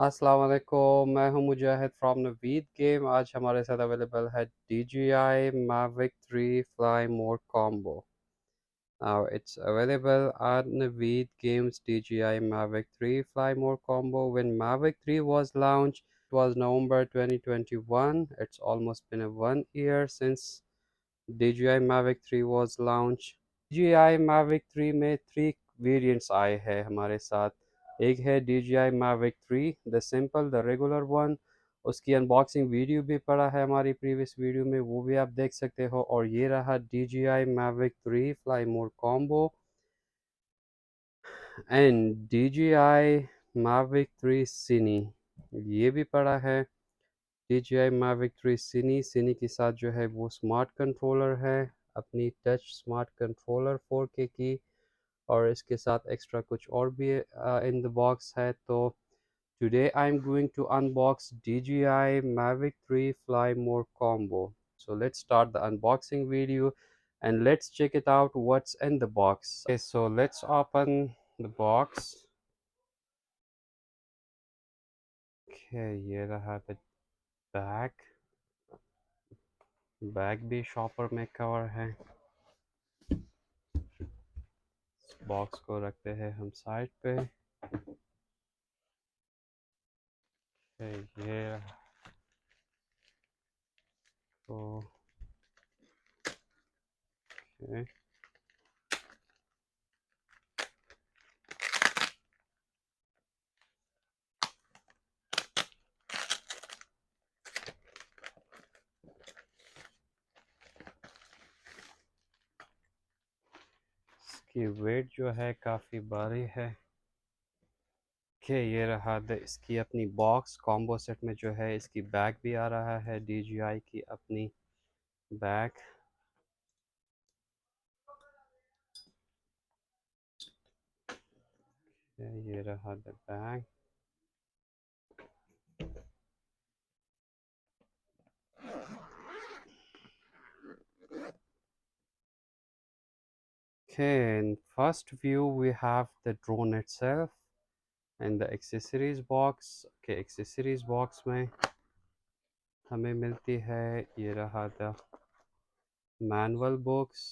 अस्सलाम वालेकुम, मैं हूं मुजाहिद फ्रॉम नवीद गेम। आज हमारे साथ अवेलेबल है DJI Mavic 3 Fly Mode Combo. Now it's available on Naveed Games DJI Mavic 3 Fly Mode Combo. When Mavic 3 was launched, it was November 2021. It's almost been a 1 year since DJI Mavic 3 was launched. DJI Mavic 3 में 3 variants आए हैं हमारे साथ। एक है DJI Mavic 3 the simple the regular one. उसकी unboxing video भी पड़ा है हमारी प्रीवियस वीडियो में, वो भी आप देख सकते हो। और ये रहा DJI Mavic 3 fly mode combo and DJI Mavic 3 cine, ये भी पड़ा है। DJI Mavic 3 cine के साथ जो है वो स्मार्ट कंट्रोलर है, अपनी टच स्मार्ट कंट्रोलर 4K की। और इसके साथ एक्स्ट्रा कुछ और भी इन द बॉक्स है। तो today I'm going to unbox DJI Mavic 3 Fly Mode Combo. So let's start the unboxing video and let's check it out what's in the box. Okay, so let's open the box. Okay, ये रहा the back. Bag भी shopper में cover है। Box को रखते हैं हम side पे। ये तो okay. इसकी वेट जो है काफ़ी भारी है। ये रहा इसकी अपनी बॉक्स कॉम्बो सेट में जो है इसकी बैग भी आ रहा है, DJI की अपनी बैग। ये रहा the bag. Okay, in first view we have the drone itself and the accessories box. Okay, accessories box में हमें मिलती है ये रहा the manual books.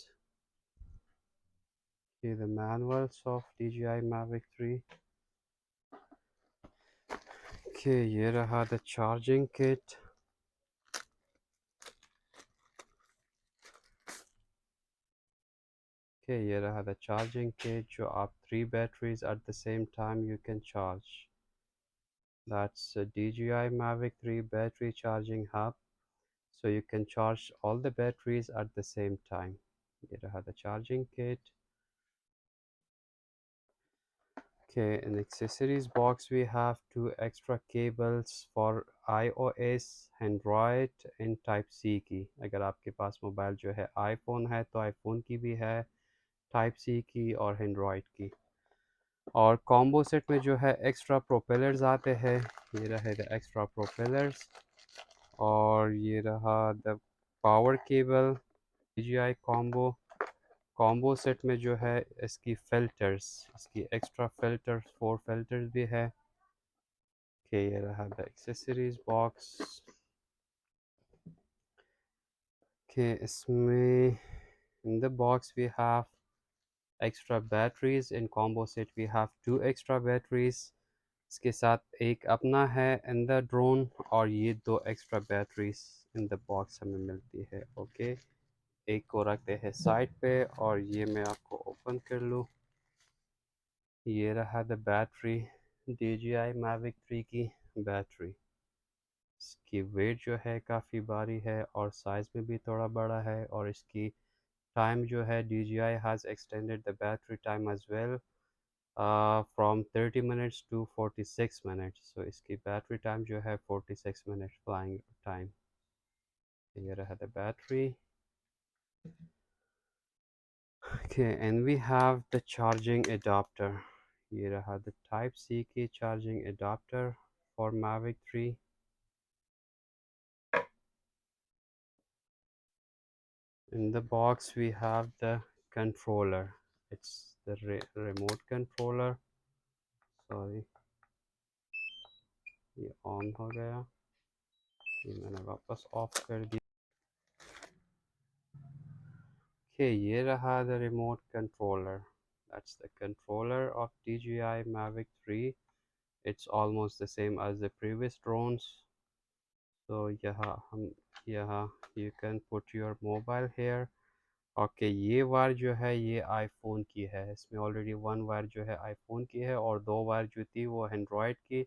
Okay, the manuals of DJI Mavic 3. Okay, ये रहा the charging kit. Okay, ये रहा the charging kit जो आप 3 batteries at the same time you can charge. That's a DJI Mavic 3 battery charging hub, so you can charge all the batteries at the same time. ये रहा the charging kit. Okay, in accessories box we have 2 extra cables for iOS, Android and Type-C की। अगर आपके पास mobile जो है iPhone है तो iPhone की भी है, Type-C की और Android की। और कॉम्बो सेट में जो है एक्स्ट्रा प्रोपेलर्स आते हैं। ये रहे द एक्स्ट्रा प्रोपेलर्स और ये रहा the power cable. DJI combo set में जो है इसकी फ़िल्टर्स, इसकी एक्स्ट्रा फ़िल्टर्स 4 फ़िल्टर्स भी है। Okay, ये रहा द एक्सेसरीज बॉक्स। Okay, इसमें in the box we have extra batteries. In combo set we have 2 extra batteries. इसके साथ एक अपना है इन द ड्रोन और ये 2 extra batteries in the box हमें मिलती है। ओके, एक को रखते हैं साइड पे और ये मैं आपको ओपन कर लूँ। ये रहा द बैटरी, DJI Mavic 3 की बैटरी। इसकी वेट जो है काफ़ी भारी है और साइज़ में भी थोड़ा बड़ा है। और इसकी टाइम जो है DJI has extended the battery time as well from 30 minutes to 46 minutes. So इसकी बैटरी टाइम जो है 46 minutes flying time। ये रहा the battery. Okay, and we have the charging adapter. ये रहा the Type-C की charging adapter for Mavic 3. In the box we have the controller. It's the remote controller. Sorry. ये on हो गया, ये मैंने वापस ऑफ कर दिया। Okay, ये रहा the remote controller. That's the controller of DJI Mavic 3. It's almost the same as the previous drones. So यहाँ you can put your mobile here. Okay, ये वायर जो है ये आईफोन की है, इसमें ऑलरेडी वन वायर जो है आईफोन की है और दो वायर जो थी वो एंड्रॉयड की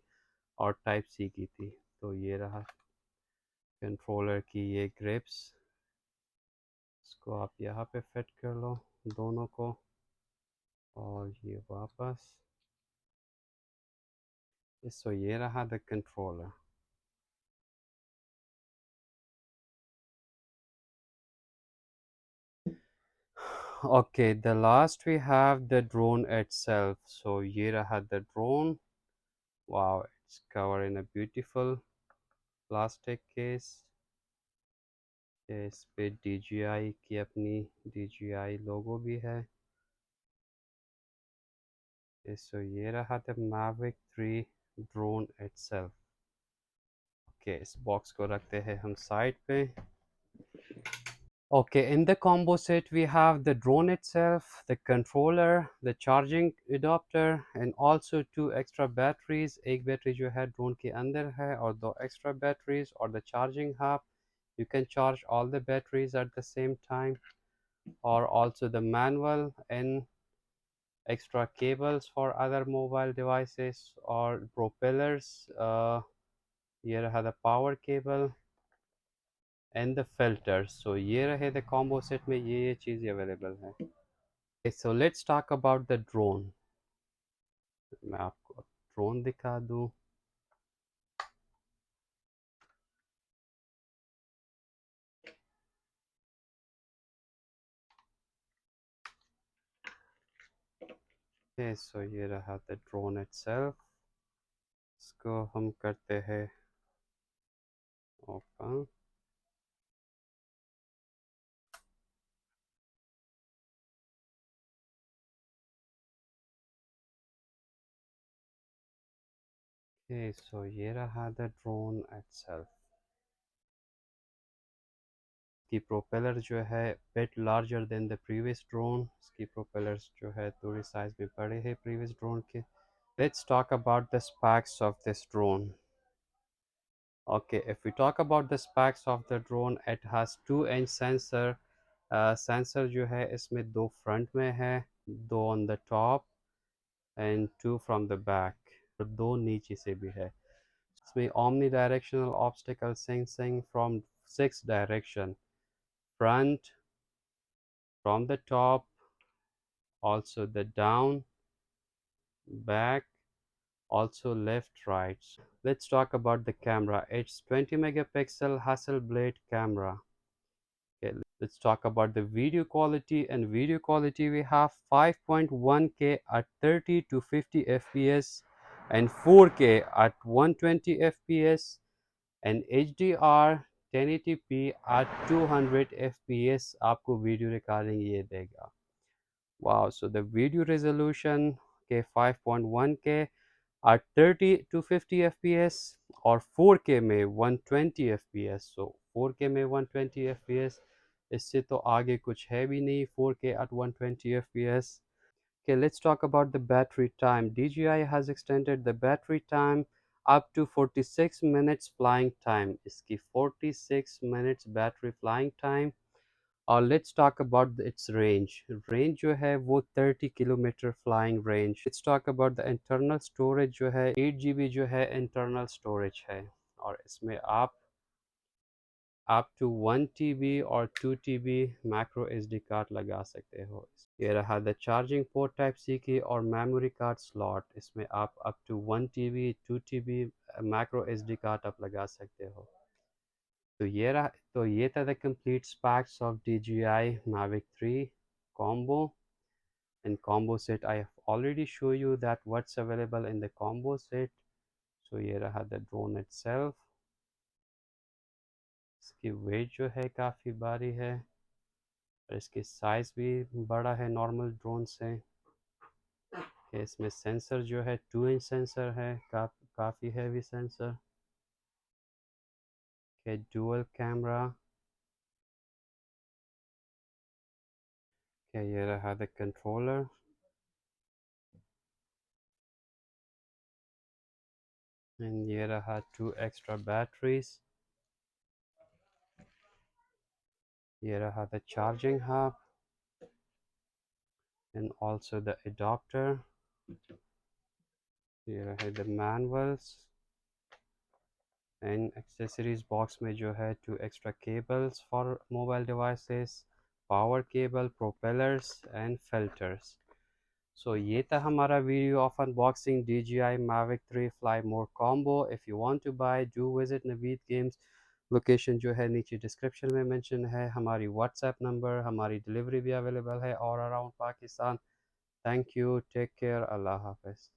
और टाइप सी की थी। तो ये रहा कंट्रोलर की ये ग्रिप्स, इसको आप यहाँ पे फिट कर लो दोनों को, और ये वापस इसको, ये रहा the controller. Okay, the last we have the drone itself. So ये रहा the drone. Wow, it's covered in a beautiful plastic case. इस पे DJI की अपनी DJI लोगो भी है। So ये रहा the Mavic 3 drone itself. Okay, इस बॉक्स को रखते हैं हम साइड पे। Okay, in the combo set we have the drone itself, the controller, the charging adapter and also two extra batteries. एक बैटरी जो है ड्रोन के अंदर है और दो extra batteries और the charging hub. You can charge all the batteries at the same time, or also the manual and extra cables for other mobile devices or propellers. ये रहा the power cable and the filters. So ये रहे the combo set में ये चीज़ें available हैं। Okay, so let's talk about the drone. मैं आपको ड्रोन दिखा दूँ। Okay, so ये रहा the drone itself. इसको हम करते हैं ओपन। Okay, so ये रहा the drone itself. की प्रोपेलर जो है bit larger than the previous drone. इसकी प्रोपेलर्स जो है थोड़ी साइज में बड़े हैं previous drone के। Let's talk about the specs of this drone. Okay, if we talk about the specs of the drone, it has 2-inch sensor. Sensor जो है इसमें दो फ्रंट में है, दो on the top and two from the back, और दो नीचे से भी है। इसमें omni directional obstacle sensing from 6 direction, front, from the top, also the down, back, also left, right. Let's talk about the camera. It's 20 megapixel Hasselblad camera. Okay, let's talk about the video quality. And video quality, we have 5.1K at 30 to 50 fps and 4K at 120 fps and HDR 1080p at 200 fps आपको video recording ये देगा। Wow, so the video resolution के 5.1K at 30 to 50 fps और 4K में 120 fps। so 4K में 120 fps, इससे तो आगे कुछ है भी नहीं 4K at 120 fps। Okay, let's talk about the battery time. DJI has extended the battery time up to 46 minutes flying time. इसकी 46 minutes battery flying time। और let's talk about its range. Range जो है वो 30 kilometre flying range। Let's talk about the internal storage जो है 8 GB जो है internal storage है, और इसमें आप up to 1 TB और 2 TB macro SD कार्ड लगा सकते हो। ये रहा the charging port type C की और memory card slot, इसमें आप up to 1 TB 2 TB macro SD card आप लगा सकते हो। तो ये था the complete specs of DJI Mavic 3 combo and combo set. I have already show you that what's available in the combo set. So ये रहा the drone itself. इसकी weight जो है काफ़ी भारी है और इसकी साइज़ भी बड़ा है नॉर्मल ड्रोन से। इसमें सेंसर जो है 2-inch सेंसर है, काफ़ी हैवी सेंसर के डुअल कैमरा के ये रहा द कंट्रोलर एंड ये रहा 2 extra batteries ये रहा the charging hub and also the adapter ये रहे the manuals and accessories box में जो है 2 extra cables for mobile devices power cable propellers and filters so ये था हमारा video of unboxing DJI Mavic 3 Fly More combo if you want to buy do visit Naveed Games location जो है नीचे description में मेंशन है हमारी WhatsApp number हमारी डिलीवरी भी अवेलेबल है और around Pakistan thank you take care अल्लाह हाफिज़